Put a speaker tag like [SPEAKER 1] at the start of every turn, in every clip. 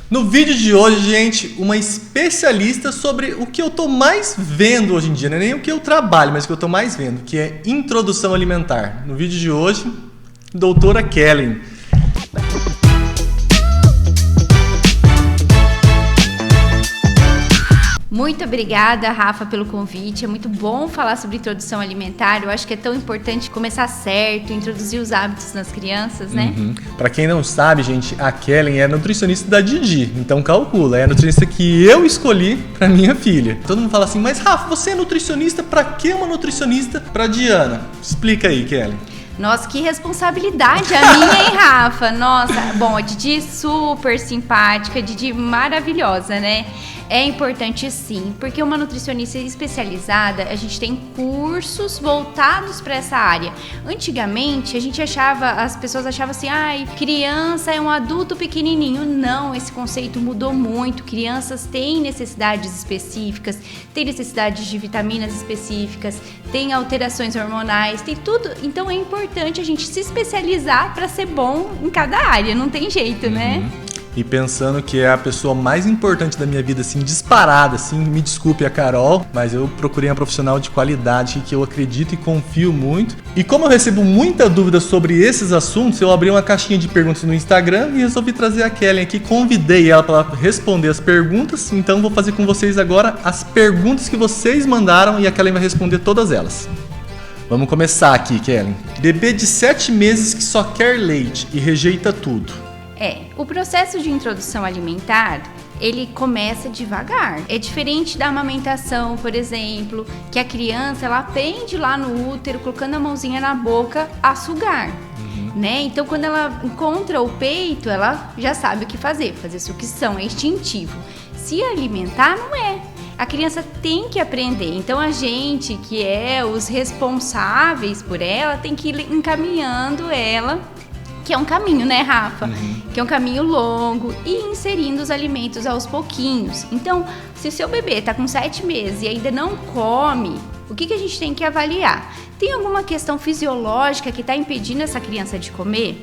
[SPEAKER 1] No vídeo de hoje, gente, uma especialista sobre o que eu tô mais vendo hoje em dia, não é nem o que eu trabalho, mas o que eu tô mais vendo, que é introdução alimentar. No vídeo de hoje, doutora Kellen.
[SPEAKER 2] Muito obrigada, Rafa, pelo convite. É muito bom falar sobre introdução alimentar. Eu acho que é tão importante começar certo, introduzir os hábitos nas crianças, né?
[SPEAKER 1] Para quem não sabe, gente, a Kellen é nutricionista da Didi. Então calcula, é a nutricionista que eu escolhi para minha filha. Todo mundo fala assim, mas Rafa, você é nutricionista? Para que uma nutricionista para Diana? Explica aí, Kellen.
[SPEAKER 2] Nossa, que responsabilidade a minha, hein, Rafa? Nossa, bom, a Didi super simpática, a Didi maravilhosa, né? É importante sim, porque uma nutricionista especializada, a gente tem cursos voltados para essa área. Antigamente, as pessoas achavam assim, criança é um adulto pequenininho. Não, esse conceito mudou muito. Crianças têm necessidades específicas, têm necessidades de vitaminas específicas, têm alterações hormonais, tem tudo. Então é importante a gente se especializar para ser bom em cada área, não tem jeito, né?
[SPEAKER 1] E pensando que é a pessoa mais importante da minha vida, assim, disparada, assim, me desculpe a Carol, mas eu procurei uma profissional de qualidade que eu acredito e confio muito. E como eu recebo muita dúvida sobre esses assuntos, eu abri uma caixinha de perguntas no Instagram e resolvi trazer a Kellen aqui, convidei ela para responder as perguntas, então vou fazer com vocês agora as perguntas que vocês mandaram e a Kellen vai responder todas elas. Vamos começar aqui, Kellen. Bebê de 7 meses que só quer leite e rejeita tudo.
[SPEAKER 2] O processo de introdução alimentar, ele começa devagar. É diferente da amamentação, por exemplo, que a criança, ela aprende lá no útero, colocando a mãozinha na boca, a sugar. Né? Então, quando ela encontra o peito, ela já sabe o que fazer sucção, é instintivo. Se alimentar, não é. A criança tem que aprender. Então, a gente, que é os responsáveis por ela, tem que ir encaminhando ela, que é um caminho, né, Rafa? Que é um caminho longo, e inserindo os alimentos aos pouquinhos. Então, se o seu bebê está com 7 meses e ainda não come, o que a gente tem que avaliar? Tem alguma questão fisiológica que está impedindo essa criança de comer?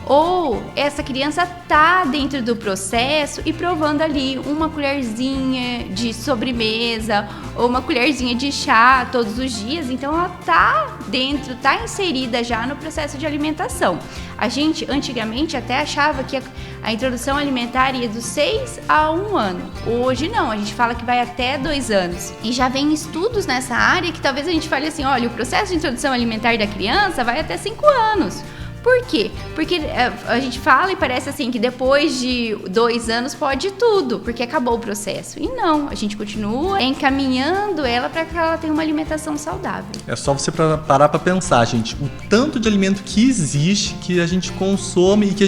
[SPEAKER 2] Ou essa criança tá dentro do processo e provando ali uma colherzinha de sobremesa ou uma colherzinha de chá todos os dias, então ela tá dentro, tá inserida já no processo de alimentação. A gente antigamente até achava que a introdução alimentar ia dos 6 a 1 ano. Hoje não, a gente fala que vai até 2 anos. E já vem estudos nessa área que talvez a gente fale assim, olha, o processo de introdução alimentar da criança vai até 5 anos. Por quê? Porque a gente fala e parece assim que depois de 2 anos pode tudo, porque acabou o processo. E não, a gente continua encaminhando ela para que ela tenha uma alimentação saudável.
[SPEAKER 1] É só você parar para pensar, gente, o tanto de alimento que existe, que a gente consome e que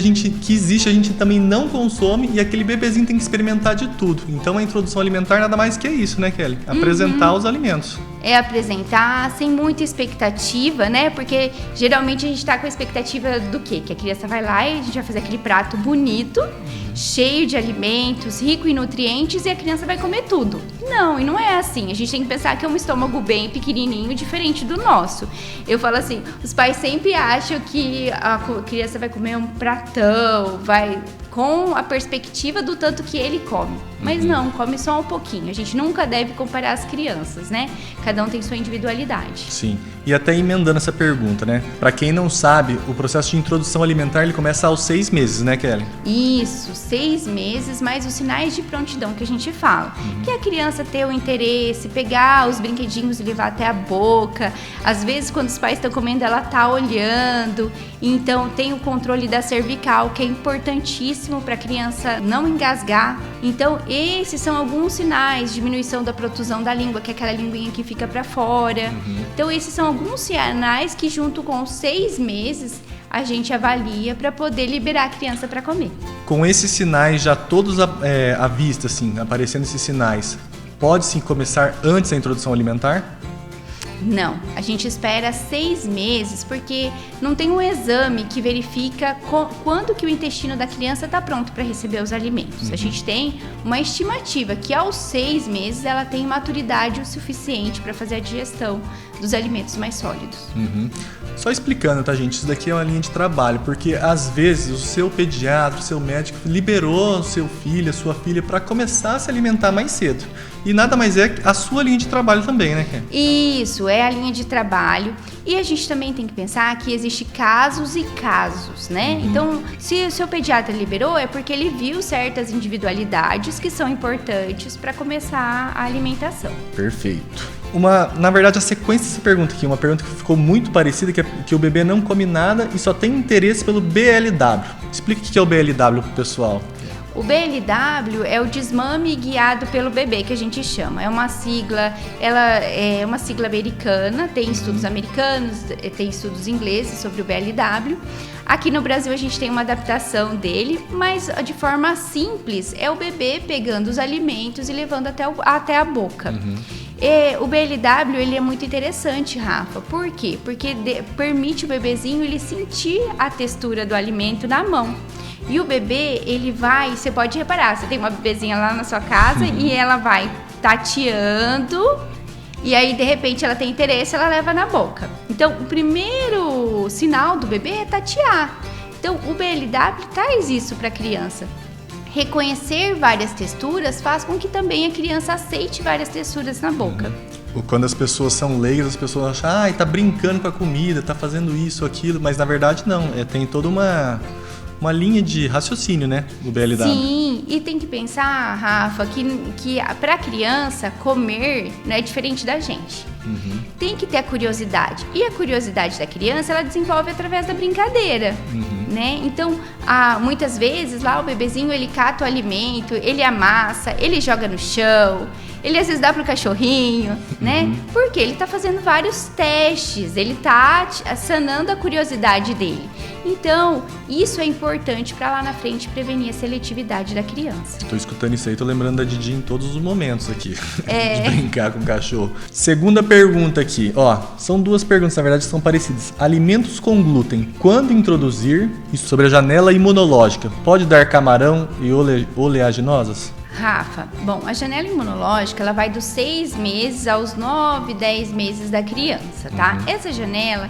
[SPEAKER 1] existe a gente também não consome, e aquele bebezinho tem que experimentar de tudo. Então a introdução alimentar nada mais que é isso, né, Kelly? Apresentar os alimentos.
[SPEAKER 2] É apresentar sem muita expectativa, né? Porque geralmente a gente tá com a expectativa do quê? Que a criança vai lá e a gente vai fazer aquele prato bonito, cheio de alimentos, rico em nutrientes, e a criança vai comer tudo. Não, e não é assim. A gente tem que pensar que é um estômago bem pequenininho, diferente do nosso. Eu falo assim, os pais sempre acham que a criança vai comer um pratão, vai com a perspectiva do tanto que ele come. Mas não, come só um pouquinho. A gente nunca deve comparar as crianças, né? Cada um tem sua individualidade.
[SPEAKER 1] Sim. E até emendando essa pergunta, né? Para quem não sabe, o processo de introdução alimentar ele começa aos 6 meses, né, Kelly?
[SPEAKER 2] Isso, 6 meses, mais os sinais de prontidão que a gente fala. Que a criança ter o interesse, pegar os brinquedinhos e levar até a boca. Às vezes, quando os pais estão comendo, ela tá olhando. Então, tem o controle da cervical, que é importantíssimo para a criança não engasgar. Então, esses são alguns sinais, diminuição da protusão da língua, que é aquela linguinha que fica para fora. Então, esses são alguns sinais que, junto com os 6 meses, a gente avalia para poder liberar a criança para comer.
[SPEAKER 1] Com esses sinais já todos à vista, assim, aparecendo esses sinais, pode sim começar antes da introdução alimentar?
[SPEAKER 2] Não, a gente espera 6 meses porque não tem um exame que verifica quando que o intestino da criança está pronto para receber os alimentos. A gente tem uma estimativa que aos 6 meses ela tem maturidade o suficiente para fazer a digestão dos alimentos mais sólidos.
[SPEAKER 1] Só explicando, tá, gente? Isso daqui é uma linha de trabalho, porque às vezes o seu pediatra, o seu médico liberou o seu filho, a sua filha para começar a se alimentar mais cedo. E nada mais é a sua linha de trabalho também, né, Ken?
[SPEAKER 2] Isso, é a linha de trabalho. E a gente também tem que pensar que existe casos e casos, né? Então, se o seu pediatra liberou, é porque ele viu certas individualidades que são importantes para começar a alimentação.
[SPEAKER 1] Perfeito. Na verdade, a sequência dessa pergunta aqui, uma pergunta que ficou muito parecida, que o bebê não come nada e só tem interesse pelo BLW. Explica o que é o BLW pro pessoal.
[SPEAKER 2] O BLW é o desmame guiado pelo bebê, que a gente chama. É uma sigla, ela é uma sigla americana, tem estudos americanos, tem estudos ingleses sobre o BLW. Aqui no Brasil a gente tem uma adaptação dele, mas de forma simples, é o bebê pegando os alimentos e levando até a boca. O BLW, ele é muito interessante, Rafa. Por quê? Porque permite o bebezinho ele sentir a textura do alimento na mão. E o bebê, ele vai, você pode reparar, você tem uma bebezinha lá na sua casa e ela vai tateando e aí de repente ela tem interesse, ela leva na boca. Então, o primeiro sinal do bebê é tatear. Então, o BLW traz isso para a criança. Reconhecer várias texturas faz com que também a criança aceite várias texturas na boca.
[SPEAKER 1] Quando as pessoas são leigas, as pessoas acham, tá brincando com a comida, tá fazendo isso, aquilo, mas na verdade não, tem toda uma linha de raciocínio, né, do BLW.
[SPEAKER 2] Sim, e tem que pensar, Rafa, que para criança comer não é diferente da gente. Tem que ter a curiosidade. E a curiosidade da criança, ela desenvolve através da brincadeira, né? Então, muitas vezes lá o bebezinho, ele cata o alimento, ele amassa, ele joga no chão, ele às vezes dá pro cachorrinho, né? Porque ele tá fazendo vários testes, ele tá sanando a curiosidade dele. Então, isso é importante para lá na frente prevenir a seletividade da criança.
[SPEAKER 1] Tô escutando isso aí, tô lembrando da Didi em todos os momentos aqui, de brincar com o cachorro. Segunda pergunta aqui, são duas perguntas, na verdade, são parecidas. Alimentos com glúten, quando introduzir? Isso sobre a janela imunológica, pode dar camarão e oleaginosas?
[SPEAKER 2] Rafa, bom, a janela imunológica, ela vai dos 6 meses aos 9, 10 meses da criança, tá? Essa janela,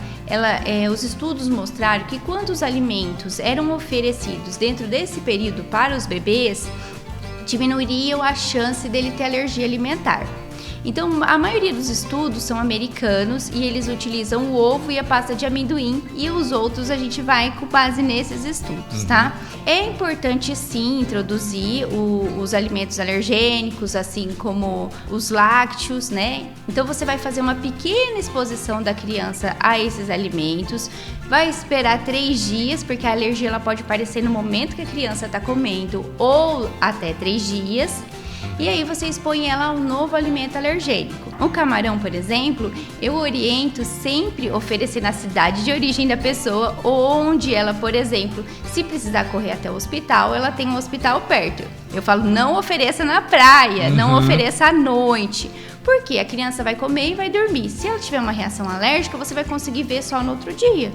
[SPEAKER 2] os estudos mostraram que quando os alimentos eram oferecidos dentro desse período para os bebês, diminuiriam a chance dele ter alergia alimentar. Então, a maioria dos estudos são americanos e eles utilizam o ovo e a pasta de amendoim, e os outros a gente vai com base nesses estudos, tá? É importante sim introduzir os alimentos alergênicos, assim como os lácteos, né? Então você vai fazer uma pequena exposição da criança a esses alimentos, vai esperar 3 dias, porque a alergia ela pode aparecer no momento que a criança está comendo ou até 3 dias. E aí você expõe ela a um novo alimento alergênico. O camarão, por exemplo, eu oriento sempre oferecer na cidade de origem da pessoa, onde ela, por exemplo, se precisar correr até o hospital, ela tem um hospital perto. Eu falo, não ofereça na praia, não ofereça à noite. Porque a criança vai comer e vai dormir. Se ela tiver uma reação alérgica, você vai conseguir ver só no outro dia.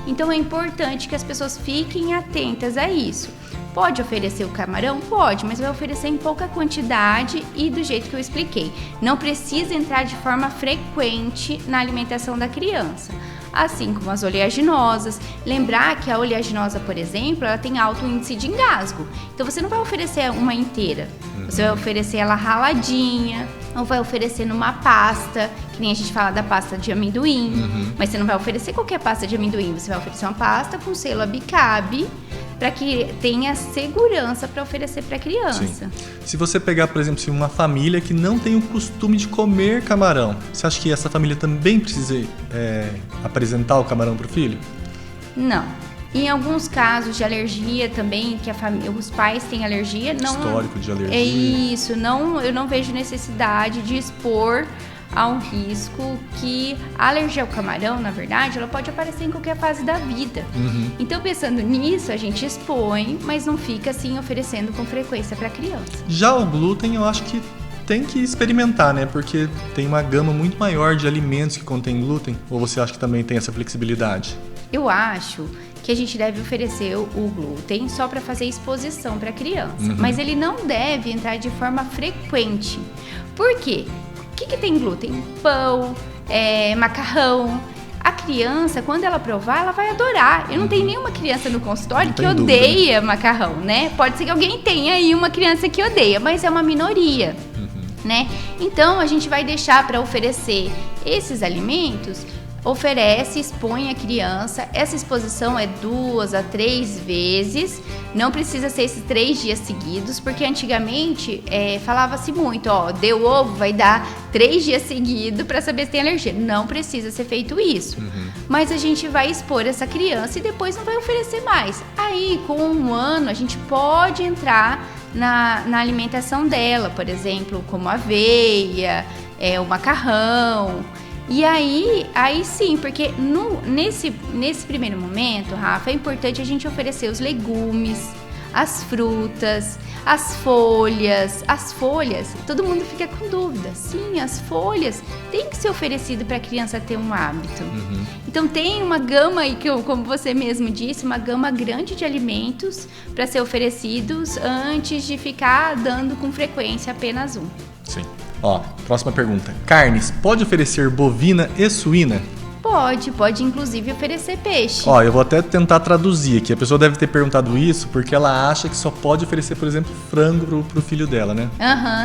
[SPEAKER 2] Então é importante que as pessoas fiquem atentas a isso. Pode oferecer o camarão? Pode, mas vai oferecer em pouca quantidade e do jeito que eu expliquei. Não precisa entrar de forma frequente na alimentação da criança. Assim como as oleaginosas. Lembrar que a oleaginosa, por exemplo, ela tem alto índice de engasgo. Então você não vai oferecer uma inteira. Você vai oferecer ela raladinha, ou vai oferecer numa pasta, que nem a gente fala da pasta de amendoim. Mas você não vai oferecer qualquer pasta de amendoim, você vai oferecer uma pasta com selo ABICAB, para que tenha segurança para oferecer para a criança.
[SPEAKER 1] Sim. Se você pegar, por exemplo, uma família que não tem o costume de comer camarão, você acha que essa família também precisa apresentar o camarão para o filho?
[SPEAKER 2] Não. Em alguns casos de alergia também, que os pais têm alergia, não.
[SPEAKER 1] Histórico de alergia.
[SPEAKER 2] É isso, eu não vejo necessidade de expor a um risco que a alergia ao camarão, na verdade, ela pode aparecer em qualquer fase da vida. Então, pensando nisso, a gente expõe, mas não fica assim oferecendo com frequência para a criança.
[SPEAKER 1] Já o glúten, eu acho que tem que experimentar, né? Porque tem uma gama muito maior de alimentos que contém glúten. Ou você acha que também tem essa flexibilidade? Eu
[SPEAKER 2] acho que a gente deve oferecer o glúten só para fazer exposição para a criança. Mas ele não deve entrar de forma frequente. Por quê? O que tem glúten? Pão, macarrão. a criança, quando ela provar, ela vai adorar. Eu não tenho nenhuma criança no consultório que odeia macarrão, né? Pode ser que alguém tenha aí uma criança que odeia, mas é uma minoria, né? Então, a gente vai deixar para oferecer esses alimentos, oferece, expõe a criança. Essa exposição é 2 a 3 vezes, não precisa ser esses 3 dias seguidos, porque antigamente falava-se muito, deu ovo, vai dar 3 dias seguidos para saber se tem alergia. Não precisa ser feito isso, mas a gente vai expor essa criança e depois não vai oferecer mais. Aí, com 1 ano, a gente pode entrar na alimentação dela, por exemplo, como aveia, o macarrão. E aí sim, porque nesse primeiro momento, Rafa, é importante a gente oferecer os legumes, as frutas, as folhas. As folhas, todo mundo fica com dúvida. Sim, as folhas têm que ser oferecido para a criança ter um hábito. Então tem uma gama aí, como você mesmo disse, uma gama grande de alimentos para ser oferecidos antes de ficar dando com frequência apenas um.
[SPEAKER 1] Sim. Próxima pergunta. Carnes, pode oferecer bovina e suína?
[SPEAKER 2] Pode inclusive oferecer peixe.
[SPEAKER 1] Eu vou até tentar traduzir aqui. A pessoa deve ter perguntado isso porque ela acha que só pode oferecer, por exemplo, frango pro filho dela, né?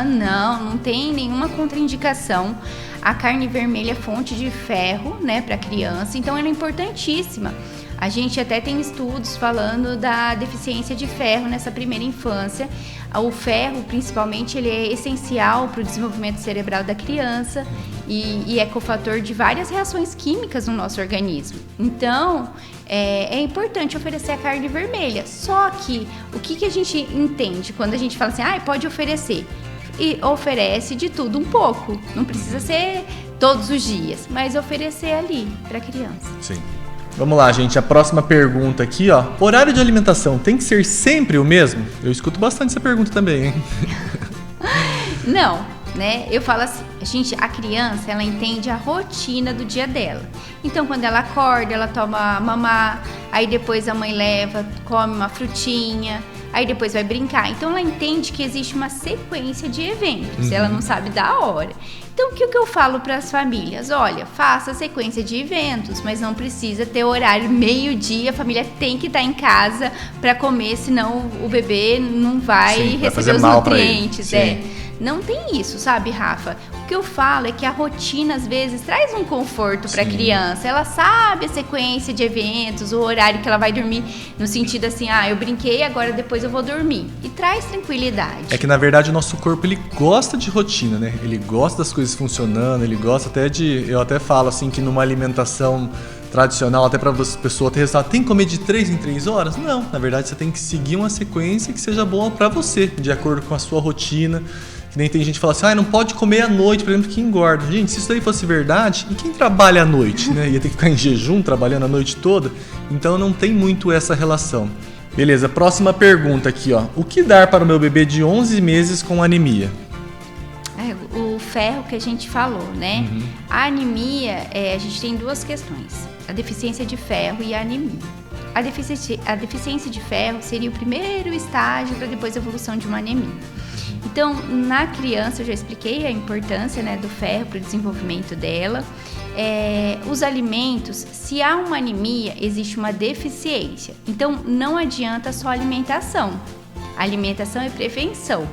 [SPEAKER 2] Não tem nenhuma contraindicação. A carne vermelha é fonte de ferro, né, para criança, então ela é importantíssima. A gente até tem estudos falando da deficiência de ferro nessa primeira infância. O ferro, principalmente, ele é essencial para o desenvolvimento cerebral da criança e é cofator de várias reações químicas no nosso organismo. Então, é importante oferecer a carne vermelha. Só que, o que a gente entende quando a gente fala assim, pode oferecer? E oferece de tudo um pouco. Não precisa ser todos os dias, mas oferecer ali para a criança.
[SPEAKER 1] Sim. Vamos lá, gente. A próxima pergunta aqui, horário de alimentação tem que ser sempre o mesmo? Eu escuto bastante essa pergunta também, hein?
[SPEAKER 2] Não, né? Eu falo assim, a criança, ela entende a rotina do dia dela. Então, quando ela acorda, ela toma mamá, aí depois a mãe leva, come uma frutinha, aí depois vai brincar. Então, ela entende que existe uma sequência de eventos, ela não sabe da hora. Então, o que eu falo para as famílias? Olha, faça a sequência de eventos, mas não precisa ter horário meio-dia. A família tem que estar em casa para comer, senão o bebê não vai receber os nutrientes. Não tem isso, sabe, Rafa? O que eu falo é que a rotina, às vezes, traz um conforto para a criança. Ela sabe a sequência de eventos, o horário que ela vai dormir, no sentido assim, eu brinquei, agora depois eu vou dormir. E traz tranquilidade.
[SPEAKER 1] É que, na verdade, o nosso corpo, ele gosta de rotina, né? Ele gosta das coisas funcionando, ele gosta até de... Eu até falo, assim, que numa alimentação tradicional, até para a pessoa ter resultado, tem que comer de 3 em 3 horas? Não, na verdade, você tem que seguir uma sequência que seja boa para você, de acordo com a sua rotina. Que nem tem gente que fala assim, não pode comer à noite, por exemplo, que engorda. Gente, se isso daí fosse verdade, e quem trabalha à noite, né? Ia ter que ficar em jejum, trabalhando a noite toda. Então não tem muito essa relação. Beleza, próxima pergunta aqui, O que dar para o meu bebê de 11 meses com anemia?
[SPEAKER 2] O ferro que a gente falou, né? A anemia, a gente tem 2 questões. A deficiência de ferro e a anemia. A deficiência de ferro seria o primeiro estágio para depois a evolução de uma anemia. Então, na criança, eu já expliquei a importância, né, do ferro para o desenvolvimento dela. Os alimentos, se há uma anemia, existe uma deficiência. Então, não adianta só alimentação. A alimentação é prevenção.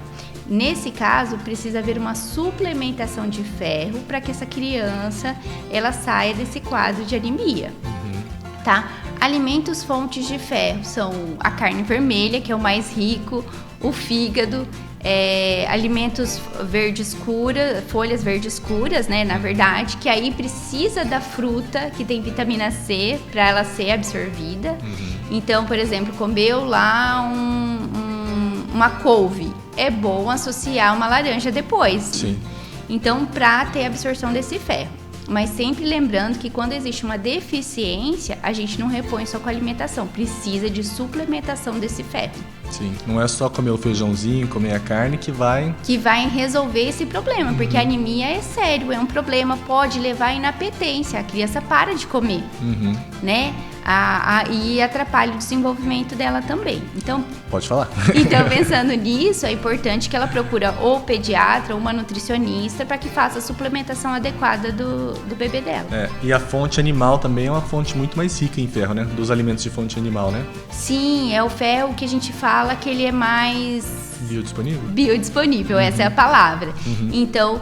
[SPEAKER 2] Nesse caso, precisa haver uma suplementação de ferro para que essa criança ela saia desse quadro de anemia. Tá? Alimentos fontes de ferro são a carne vermelha, que é o mais rico, o fígado, alimentos verde escura, folhas verde escuras, né, na verdade, que aí precisa da fruta, que tem vitamina C, para ela ser absorvida. Então, por exemplo, comeu lá uma couve, é bom associar uma laranja depois.
[SPEAKER 1] Sim.
[SPEAKER 2] Então, para ter absorção desse ferro. Mas sempre lembrando que quando existe uma deficiência, a gente não repõe só com a alimentação, precisa de suplementação desse ferro.
[SPEAKER 1] Sim, não é só comer o feijãozinho, comer a carne que vai
[SPEAKER 2] resolver esse problema, porque a anemia é sério, é um problema, pode levar à inapetência, a criança para de comer, né? e atrapalha o desenvolvimento dela também. Então,
[SPEAKER 1] pode falar.
[SPEAKER 2] Então, pensando nisso, é importante que ela procure ou pediatra ou uma nutricionista para que faça a suplementação adequada do bebê dela.
[SPEAKER 1] E a fonte animal também é uma fonte muito mais rica em ferro, né? Dos alimentos de fonte animal, né?
[SPEAKER 2] Sim, é o ferro que a gente fala que ele é mais... Biodisponível, essa é a palavra. Então,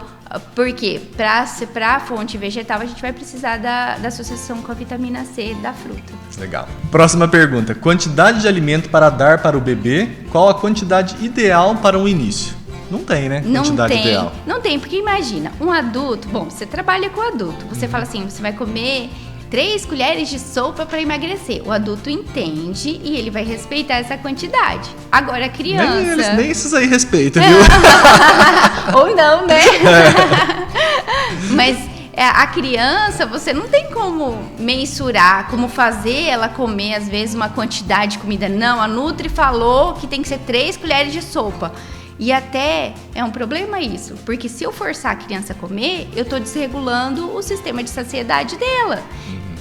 [SPEAKER 2] por quê? Para a fonte vegetal, a gente vai precisar da associação com a vitamina C da fruta.
[SPEAKER 1] Legal. Próxima pergunta. Quantidade de alimento para dar para o bebê, qual a quantidade ideal para o início? Não tem, né? Quantidade ideal.
[SPEAKER 2] Não tem, porque imagina, um adulto, você trabalha com adulto, você fala assim, você vai comer 3 colheres de sopa para emagrecer. O adulto entende e ele vai respeitar essa quantidade. Agora a criança...
[SPEAKER 1] Nem esses aí respeitam, viu?
[SPEAKER 2] Ou não, né? Mas a criança, você não tem como mensurar, como fazer ela comer, às vezes, uma quantidade de comida. Não, a Nutri falou que tem que ser 3 colheres de sopa. E até é um problema isso, porque se eu forçar a criança a comer, eu estou desregulando o sistema de saciedade dela.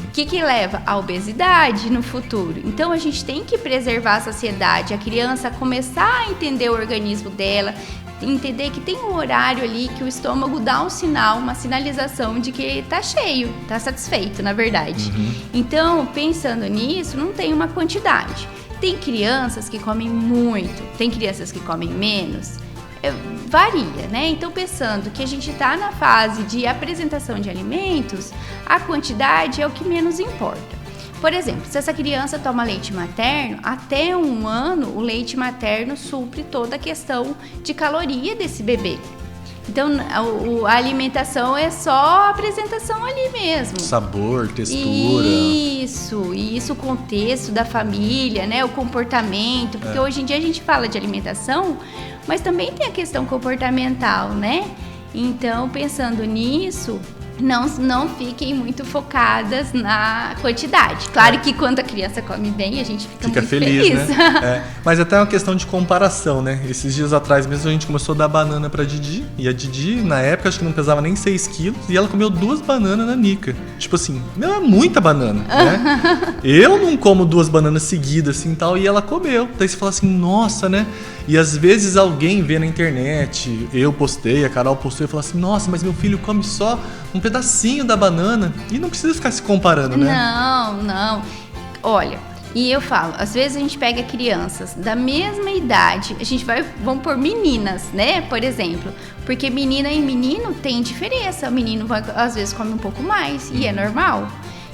[SPEAKER 2] O que leva? A obesidade no futuro. Então, a gente tem que preservar a saciedade, a criança começar a entender o organismo dela, entender que tem um horário ali que o estômago dá um sinal, uma sinalização de que está cheio, está satisfeito, na verdade. Então, pensando nisso, não tem uma quantidade. Tem crianças que comem muito, tem crianças que comem menos, varia, né? Então, pensando que a gente está na fase de apresentação de alimentos, a quantidade é o que menos importa. Por exemplo, se essa criança toma leite materno, até 1 ano, o leite materno supre toda a questão de caloria desse bebê. Então, a alimentação é só a apresentação ali mesmo.
[SPEAKER 1] Sabor, textura.
[SPEAKER 2] Isso, o contexto da família, né? O comportamento. Porque hoje em dia a gente fala de alimentação, mas também tem a questão comportamental, né? Então, pensando nisso, não fiquem muito focadas na quantidade. Claro que quando a criança come bem, a gente fica muito feliz.
[SPEAKER 1] Né? Mas até uma questão de comparação, né? Esses dias atrás mesmo a gente começou a dar banana pra Didi. E a Didi, na época, acho que não pesava nem 6 quilos. E ela comeu 2 bananas na Nica. Tipo assim, é muita banana, né? Eu não como 2 bananas seguidas assim tal. E ela comeu. Daí você fala assim, nossa, né? E às vezes alguém vê na internet, eu postei, a Carol postou e falou assim, nossa, mas meu filho come só um pedacinho da banana. E não precisa ficar se comparando, né?
[SPEAKER 2] Não. Olha, e eu falo, às vezes a gente pega crianças da mesma idade, vamos por meninas, né? Por exemplo, porque menina e menino tem diferença. O menino às vezes come um pouco mais e é normal.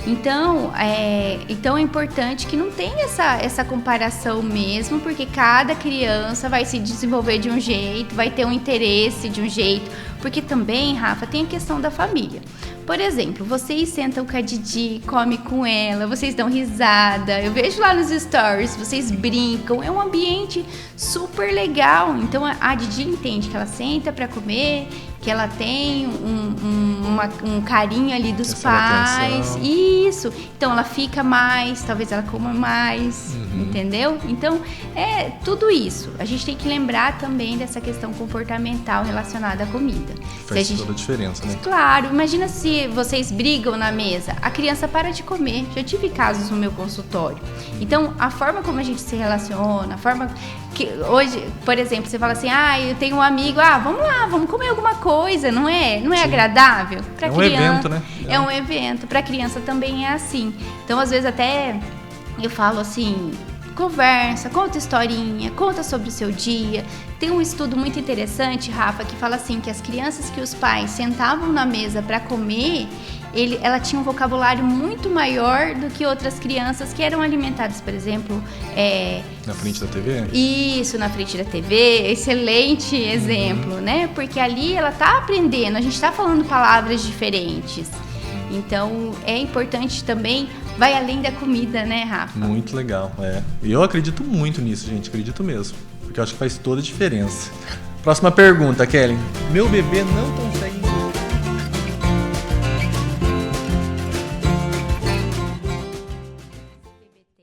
[SPEAKER 2] Então é importante que não tenha essa comparação mesmo, porque cada criança vai se desenvolver de um jeito, vai ter um interesse de um jeito, porque também, Rafa, tem a questão da família. Por exemplo, vocês sentam com a Didi, come com ela, vocês dão risada, eu vejo lá nos stories, vocês brincam, é um ambiente super legal. Então a Didi entende que ela senta para comer, que ela tem um carinho ali dos pais. Isso. Então ela fica mais, talvez ela coma mais, entendeu? Então é tudo isso. A gente tem que lembrar também dessa questão comportamental relacionada à comida.
[SPEAKER 1] Faz toda a diferença, né?
[SPEAKER 2] Claro, imagina se vocês brigam na mesa, a criança para de comer. Já tive casos no meu consultório. Então, a forma como a gente se relaciona, a forma que hoje, por exemplo, você fala assim, eu tenho um amigo, vamos lá, vamos comer alguma coisa, não é agradável? Pra criança,
[SPEAKER 1] evento, né?
[SPEAKER 2] É um evento, para criança também é assim. Então, às vezes até eu falo assim, conversa, conta historinha, conta sobre o seu dia. Tem um estudo muito interessante, Rafa, que fala assim, que as crianças que os pais sentavam na mesa para comer, ela tinha um vocabulário muito maior do que outras crianças que eram alimentadas, por exemplo...
[SPEAKER 1] Na frente da TV?
[SPEAKER 2] Isso, na frente da TV. Excelente exemplo, né? Porque ali ela tá aprendendo, a gente tá falando palavras diferentes. Então, é importante também, vai além da comida, né, Rafa?
[SPEAKER 1] Muito legal, E eu acredito muito nisso, gente, acredito mesmo. Porque eu acho que faz toda a diferença. Próxima pergunta, Kelly. Meu bebê não consegue